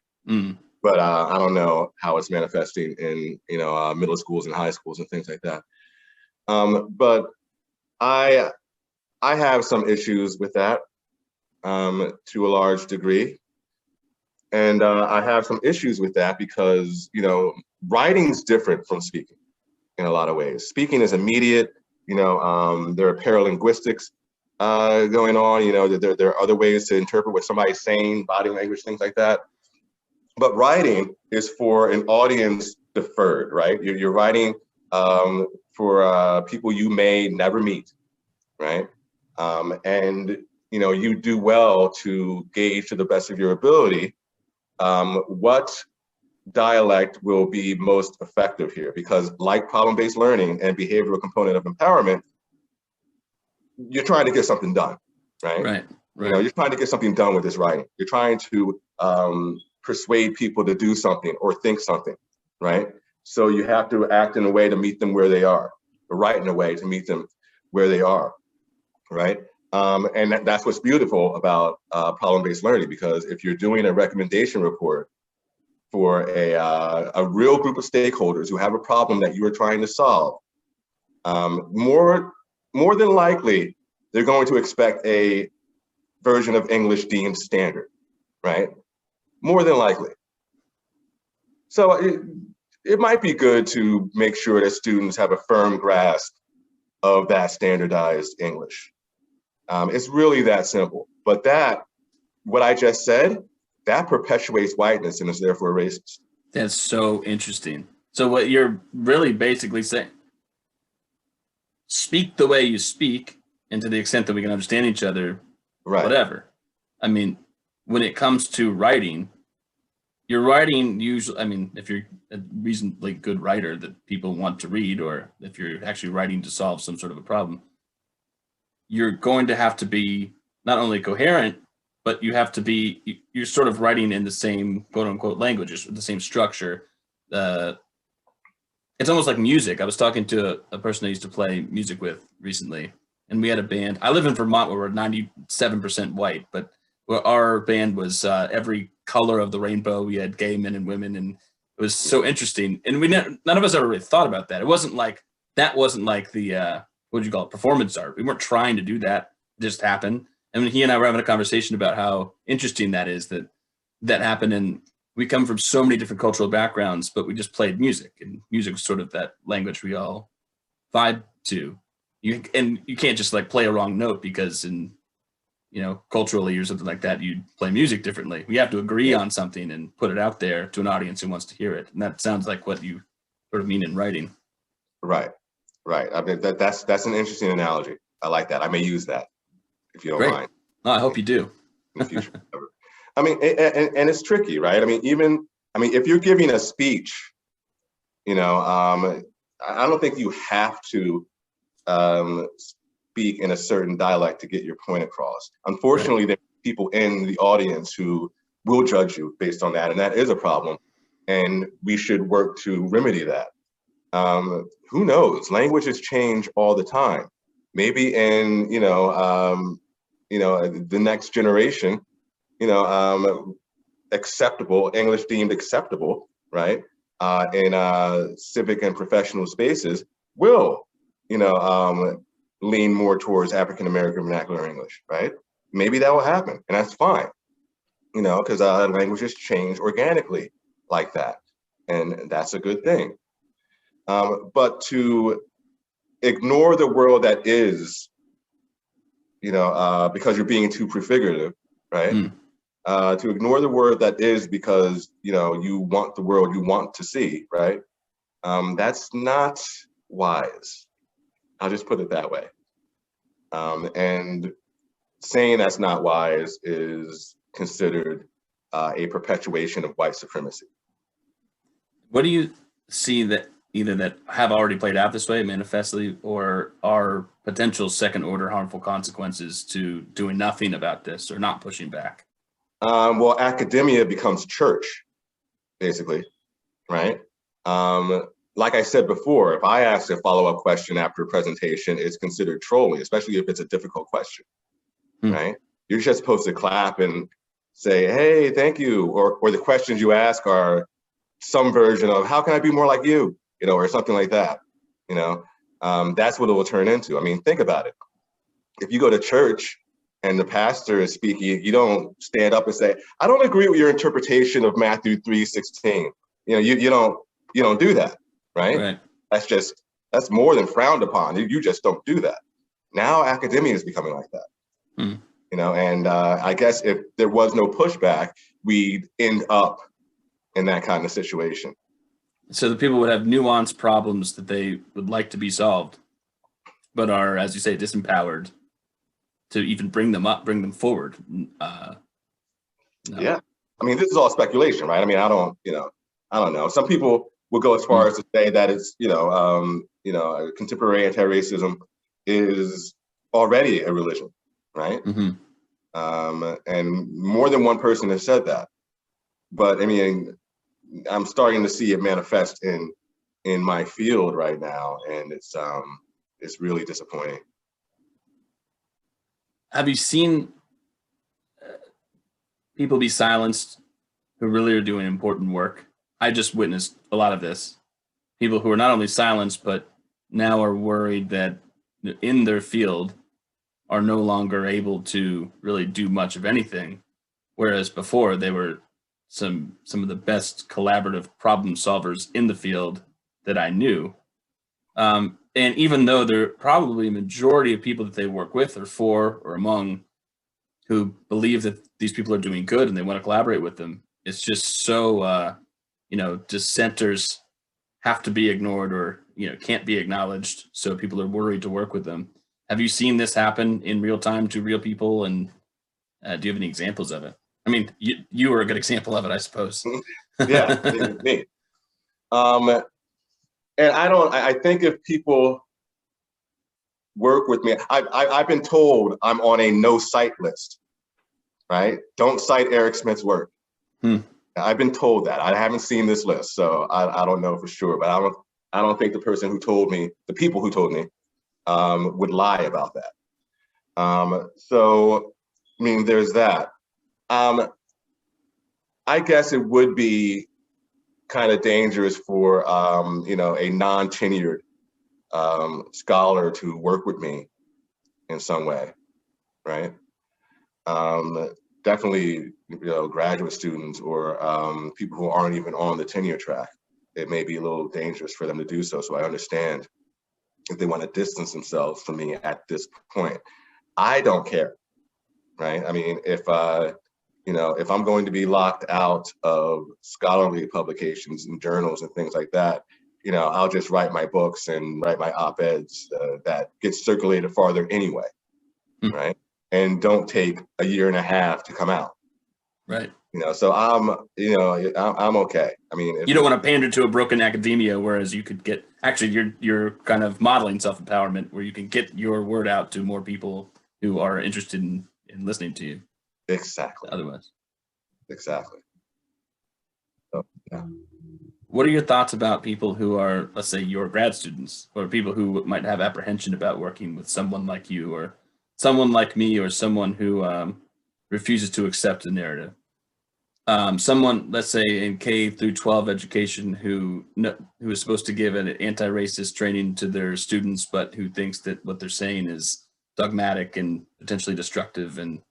[SPEAKER 2] but I don't know how it's manifesting in middle schools and high schools and things like that. But I have some issues with that to a large degree. And I have some issues with that because, writing's different from speaking in a lot of ways. Speaking is immediate, there are paralinguistics going on, there are other ways to interpret what somebody's saying, body language, things like that. But writing is for an audience deferred, right? You're writing for people you may never meet, right? And you do well to gauge to the best of your ability what dialect will be most effective here. Because like problem-based learning and behavioral component of empowerment, you're trying to get something done, right?
[SPEAKER 1] Right.
[SPEAKER 2] You're trying to get something done with this writing. You're trying to persuade people to do something or think something, right? So you have to act in a way to meet them where they are, or write in a way to meet them where they are, right? And that's what's beautiful about problem-based learning, because if you're doing a recommendation report for a real group of stakeholders who have a problem that you are trying to solve, more than likely, they're going to expect a version of English deemed standard, right? More than likely. So it might be good to make sure that students have a firm grasp of that standardized English. It's really that simple. But what I just said, that perpetuates whiteness and is therefore racist.
[SPEAKER 1] That's so interesting. So what you're really basically saying, speak the way you speak, and to the extent that we can understand each other,
[SPEAKER 2] right?
[SPEAKER 1] Whatever. I mean, when it comes to writing, your writing usually, I mean, if you're a reasonably good writer that people want to read, or if you're actually writing to solve some sort of a problem, you're going to have to be not only coherent, but you have to be, you're sort of writing in the same quote unquote languages, the same structure. It's almost like music. I was talking to a person I used to play music with recently, and we had a band. I live in Vermont where we're 97% white, but our band was every color of the rainbow. We had gay men and women, and it was so interesting. And none of us ever really thought about that. It wasn't like the what do you call it, performance art. We weren't trying to do that. It just happened. And when he and I were having a conversation about how interesting that is, that happened, and we come from so many different cultural backgrounds, but we just played music, and music was sort of that language we all vibe to. You can't just like play a wrong note because culturally or something like that, you play music differently. We have to agree on something and put it out there to an audience who wants to hear it. And that sounds like what you sort of mean in writing.
[SPEAKER 2] Right. I mean, that's an interesting analogy. I like that. I may use that if you don't mind.
[SPEAKER 1] No, I hope you do.
[SPEAKER 2] In the future. I mean, and it's tricky, right? I mean, if you're giving a speech, I don't think you have to speak in a certain dialect to get your point across. Unfortunately, there are people in the audience who will judge you based on that, and that is a problem. And we should work to remedy that. Who knows? Languages change all the time. Maybe in the next generation, acceptable English deemed acceptable, right? In civic and professional spaces will, lean more towards African American vernacular English, right? Maybe that will happen, and that's fine, because languages change organically like that, and that's a good thing. But to ignore the world that is, because you're being too prefigurative, right? To ignore the word that is because, you want the world you want to see, right? That's not wise. I'll just put it that way. And saying that's not wise is considered a perpetuation of white supremacy.
[SPEAKER 1] What do you see that either that have already played out this way manifestly, or are potential second order harmful consequences to doing nothing about this or not pushing back?
[SPEAKER 2] Well, academia becomes church, basically, right? Like I said before, if I ask a follow-up question after a presentation, it's considered trolling, especially if it's a difficult question, right? You're just supposed to clap and say, hey, thank you. Or the questions you ask are some version of, how can I be more like you? Or something like that, that's what it will turn into. I mean, think about it. If you go to church and the pastor is speaking, you don't stand up and say, I don't agree with your interpretation of Matthew 3:16. You don't do that, right? That's more than frowned upon. You just don't do that. Now academia is becoming like that, and I guess if there was no pushback, we'd end up in that kind of situation.
[SPEAKER 1] So the people would have nuanced problems that they would like to be solved, but are, as you say, disempowered to even bring them forward? No.
[SPEAKER 2] Yeah, I mean, this is all speculation, right? I mean, I don't know. Some people will go as far as to say that it's, contemporary anti-racism is already a religion, right? And more than one person has said that. But I mean, I'm starting to see it manifest in my field right now, and it's really disappointing.
[SPEAKER 1] Have you seen people be silenced who really are doing important work? I just witnessed a lot of this. People who are not only silenced, but now are worried that in their field are no longer able to really do much of anything. Whereas before they were some of the best collaborative problem solvers in the field that I knew. And even though there are probably a majority of people that they work with or for or among who believe that these people are doing good and they want to collaborate with them, it's just so, dissenters have to be ignored or, can't be acknowledged. So people are worried to work with them. Have you seen this happen in real time to real people? And do you have any examples of it? I mean, you were a good example of it, I suppose.
[SPEAKER 2] Yeah, me. And I think if people work with me, I've been told I'm on a no cite list, right? Don't cite Erec Smith's work. I've been told that. I haven't seen this list, so I don't know for sure, but I don't think the people who told me, would lie about that. So, I mean, there's that. I guess it would be kind of dangerous for, a non-tenured scholar to work with me in some way, right? Definitely, graduate students or people who aren't even on the tenure track. It may be a little dangerous for them to do so. So I understand if they want to distance themselves from me at this point. I don't care, right? I mean, if I'm going to be locked out of scholarly publications and journals and things like that, I'll just write my books and write my op-eds that get circulated farther anyway, right? And don't take a year and a half to come out.
[SPEAKER 1] Right.
[SPEAKER 2] So I'm okay. I mean,
[SPEAKER 1] you don't want to pander to a broken academia, whereas you could get, actually you're kind of modeling self-empowerment where you can get your word out to more people who are interested in listening to you.
[SPEAKER 2] Exactly.
[SPEAKER 1] Otherwise.
[SPEAKER 2] Exactly. So, yeah.
[SPEAKER 1] What are your thoughts about people who are, let's say, your grad students, or people who might have apprehension about working with someone like you, or someone like me, or someone who refuses to accept the narrative? Someone, let's say, in K through 12 education who is supposed to give an anti-racist training to their students, but who thinks that what they're saying is dogmatic and potentially destructive and,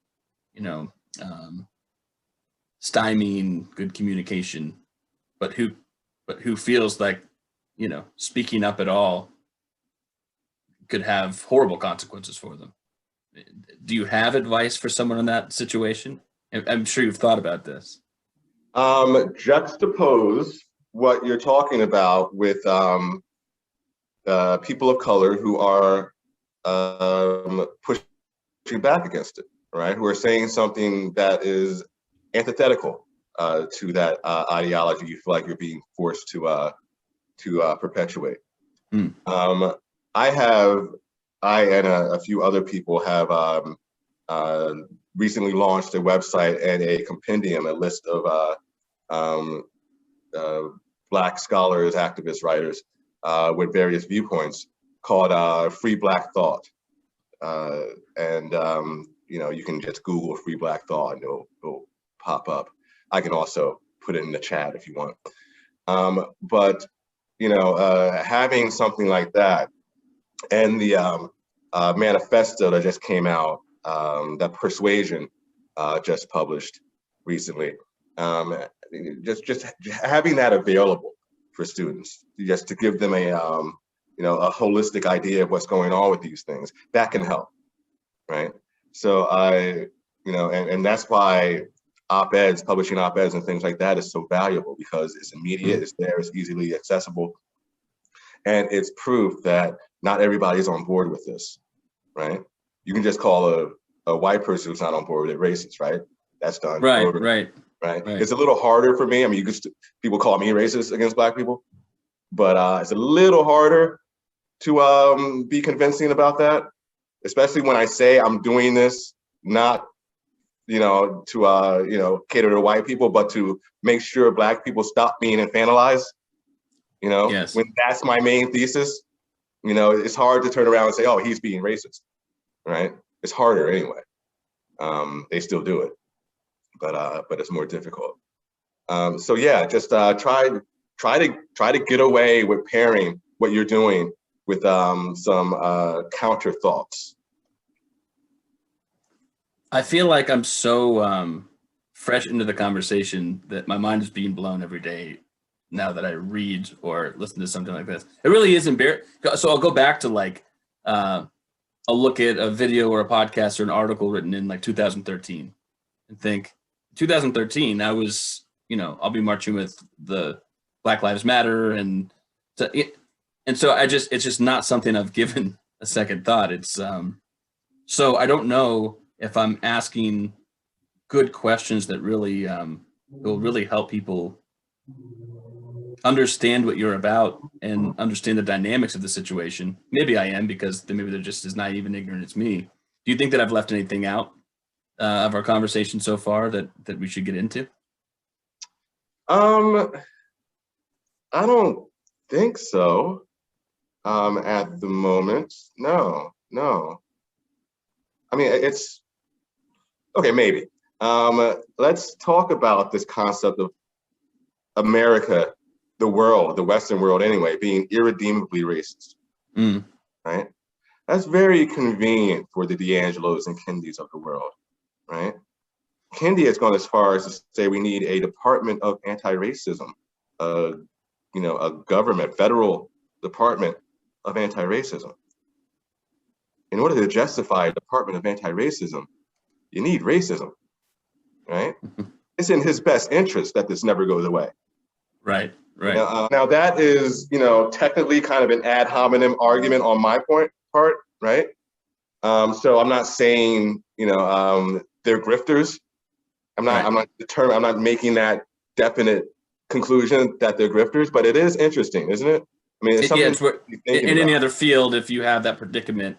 [SPEAKER 1] stymieing good communication, but who feels like, speaking up at all could have horrible consequences for them. Do you have advice for someone in that situation? I'm sure you've thought about this.
[SPEAKER 2] Juxtapose what you're talking about with people of color who are pushing back against it, right? Who are saying something that is antithetical to that ideology you feel like you're being forced to perpetuate. I and a few other people have recently launched a website and a compendium, a list of Black scholars, activists, writers with various viewpoints called FreeBlackThought. And you can just Google FreeBlackThought and it'll pop up. I can also put it in the chat if you want. But having something like that, and the manifesto that just came out, that Persuasion just published recently, just having that available for students, just to give them a a holistic idea of what's going on with these things, that can help, right? So and that's why publishing op-eds and things like that is so valuable, because it's immediate, it's there, it's easily accessible, and it's proof that not everybody's on board with this, right? You can just call a white person who's not on board with it racist, right? That's done.
[SPEAKER 1] Right,
[SPEAKER 2] Over,
[SPEAKER 1] right,
[SPEAKER 2] right.
[SPEAKER 1] right.
[SPEAKER 2] It's a little harder for me. I mean, people call me racist against Black people, but it's a little harder to be convincing about that, especially when I say I'm doing this not, to cater to white people, but to make sure Black people stop being infantilized.
[SPEAKER 1] Yes.
[SPEAKER 2] When that's my main thesis, it's hard to turn around and say, oh, he's being racist, right? It's harder anyway. They still do it, but it's more difficult. So yeah, just try to get away with pairing what you're doing with some counter thoughts.
[SPEAKER 1] I feel like I'm so fresh into the conversation that my mind is being blown every day now that I read or listen to something like this. It really is embarrassing. So I'll go back to like, I'll look at a video or a podcast or an article written in like 2013 and think 2013, I was, I'll be marching with the Black Lives Matter. And so it's just not something I've given a second thought. It's so I don't know if I'm asking good questions that really will really help people understand what you're about and understand the dynamics of the situation. Maybe I am, because maybe they're just as naive and ignorant as me. Do you think that I've left anything out of our conversation so far that we should get into?
[SPEAKER 2] I don't think so. At the moment, no. I mean, it's okay. Maybe. Let's talk about this concept of America, the world, the Western world anyway, being irredeemably racist, right? That's very convenient for the D'Angelos and Kendys of the world, right? Kendi has gone as far as to say we need a Department of Anti-Racism, a government, federal Department of Anti-Racism. In order to justify a Department of Anti-Racism, you need racism, right? It's in his best interest that this never goes away.
[SPEAKER 1] Right.
[SPEAKER 2] Now that is, technically kind of an ad hominem argument on my part, right? So I'm not saying, they're grifters. I'm not making that definite conclusion that they're grifters, but it is interesting, isn't it? I mean, it's something
[SPEAKER 1] in any other field, if you have that predicament,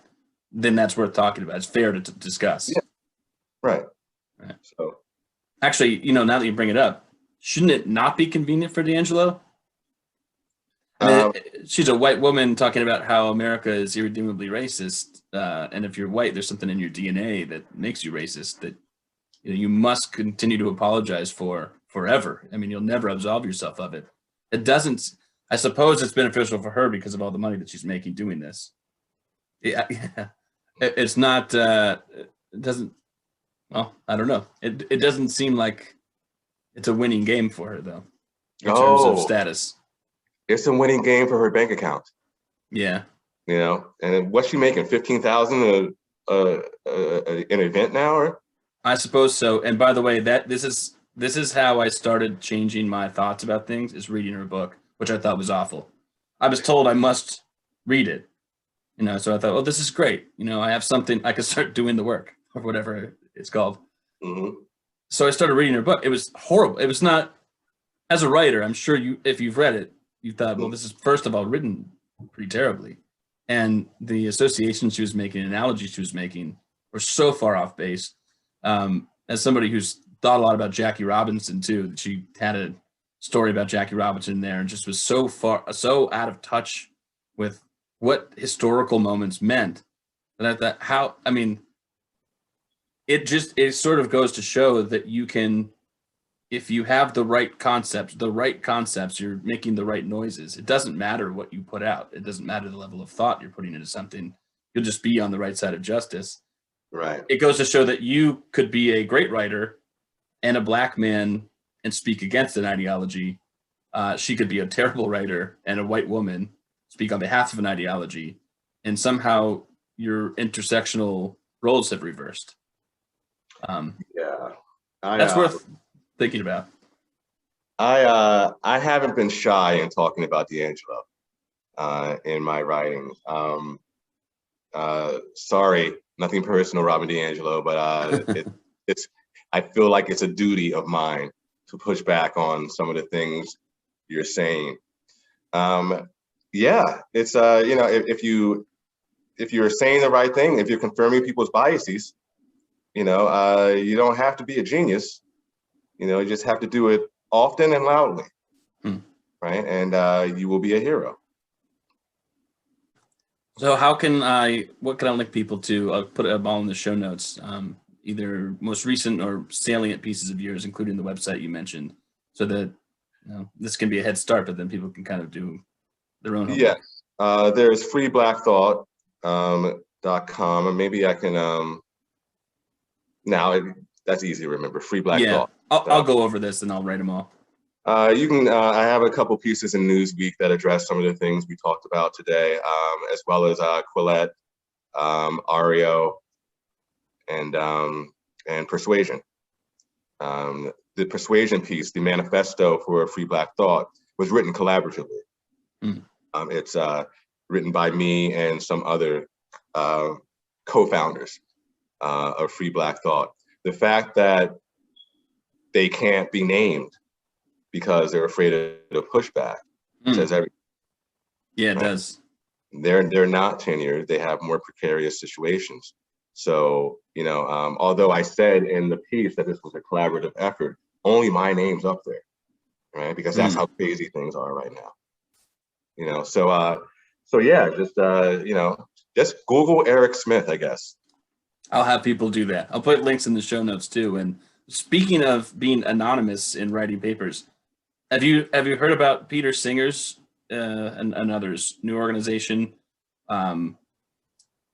[SPEAKER 1] then that's worth talking about. It's fair to discuss.
[SPEAKER 2] Yeah. Right. So
[SPEAKER 1] actually, now that you bring it up, shouldn't it not be convenient for D'Angelo? I mean, she's a white woman talking about how America is irredeemably racist, and if you're white, there's something in your DNA that makes you racist that you must continue to apologize for forever. I mean, you'll never absolve yourself of it. It doesn't. I suppose it's beneficial for her because of all the money that she's making doing this. Yeah. It's not. It doesn't. Well, I don't know. It doesn't seem like it's a winning game for her, though, in terms of status.
[SPEAKER 2] It's a winning game for her bank account.
[SPEAKER 1] Yeah.
[SPEAKER 2] And what's she making? 15,000 an event now, or?
[SPEAKER 1] I suppose so. And by the way, this is how I started changing my thoughts about things, is reading her book, which I thought was awful. I was told I must read it, so I thought, well, this is great. I have something, I could start doing the work, or whatever it's called.
[SPEAKER 2] Mm-hmm.
[SPEAKER 1] So I started reading her book. It was horrible. It was not, as a writer, I'm sure if you've read it, you thought, well, this is, first of all, written pretty terribly. And the associations she was making, analogies she was making, were so far off base. As somebody who's thought a lot about Jackie Robinson too, that she had a story about Jackie Robinson in there and just was so out of touch with what historical moments meant. And I thought, it sort of goes to show that you can, if you have the right concepts, you're making the right noises. It doesn't matter what you put out. It doesn't matter the level of thought you're putting into something. You'll just be on the right side of justice.
[SPEAKER 2] Right.
[SPEAKER 1] It goes to show that you could be a great writer and a Black man and speak against an ideology. She could be a terrible writer and a white woman speak on behalf of an ideology. And somehow your intersectional roles have reversed. That's worth thinking about.
[SPEAKER 2] I haven't been shy in talking about D'Angelo in my writings. Sorry, nothing personal, Robin DiAngelo, but I feel like it's a duty of mine to push back on some of the things you're saying. Yeah, it's you know, if you're saying the right thing, if you're confirming people's biases, you know, you don't have to be a genius. You know, you just have to do it often and loudly, right? And you will be a hero.
[SPEAKER 1] So what can I link people to? I'll put it all in the show notes, either most recent or salient pieces of yours, including the website you mentioned, so that, you know, this can be a head start, but then people can kind of do their own homework.
[SPEAKER 2] Yeah, there's FreeBlackThought.com, and maybe I can, that's easy to remember, FreeBlackThought.
[SPEAKER 1] Yeah, I'll go over this and I'll write them all.
[SPEAKER 2] You can, I have a couple pieces in Newsweek that address some of the things we talked about today, as well as Quillette, Ario, and Persuasion. The Persuasion piece, the manifesto for Free Black Thought, was written collaboratively. It's written by me and some other co-founders of Free Black Thought. The fact that they can't be named because they're afraid of pushback says everything.
[SPEAKER 1] Yeah, it does.
[SPEAKER 2] They're not tenured. They have more precarious situations. So, you know, although I said in the piece that this was a collaborative effort, only my name's up there, right? Because that's how crazy things are right now. You know, so yeah, just you know, just Google Erec Smith, I guess.
[SPEAKER 1] I'll have people do that. I'll put links in the show notes too. And speaking of being anonymous in writing papers, have you heard about Peter Singer's and others' new organization?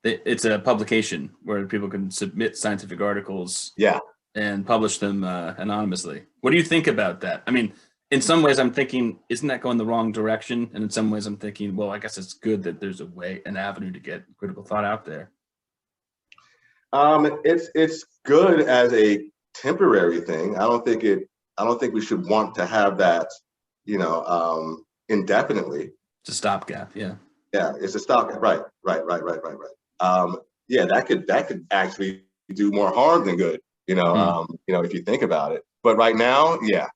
[SPEAKER 1] It's a publication where people can submit scientific articles, and publish them anonymously. What do you think about that? I mean, in some ways I'm thinking, isn't that going the wrong direction? And in some ways I'm thinking, well, I guess it's good that there's an avenue to get critical thought out there.
[SPEAKER 2] It's good as a temporary thing. I don't think we should want to have that, you know, indefinitely.
[SPEAKER 1] It's a stopgap, yeah.
[SPEAKER 2] Yeah, it's a stopgap. Right. Yeah, that could actually do more harm than good, you know, you know, if you think about it. But right now, yeah.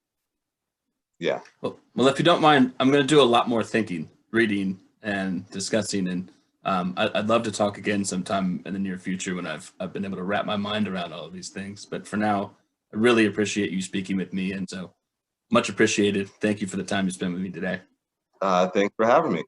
[SPEAKER 1] Well, if you don't mind, I'm going to do a lot more thinking, reading, and discussing, and I'd love to talk again sometime in the near future when I've been able to wrap my mind around all of these things. But for now, I really appreciate you speaking with me, and so much appreciated. Thank you for the time you spent with me today.
[SPEAKER 2] Thanks for having me.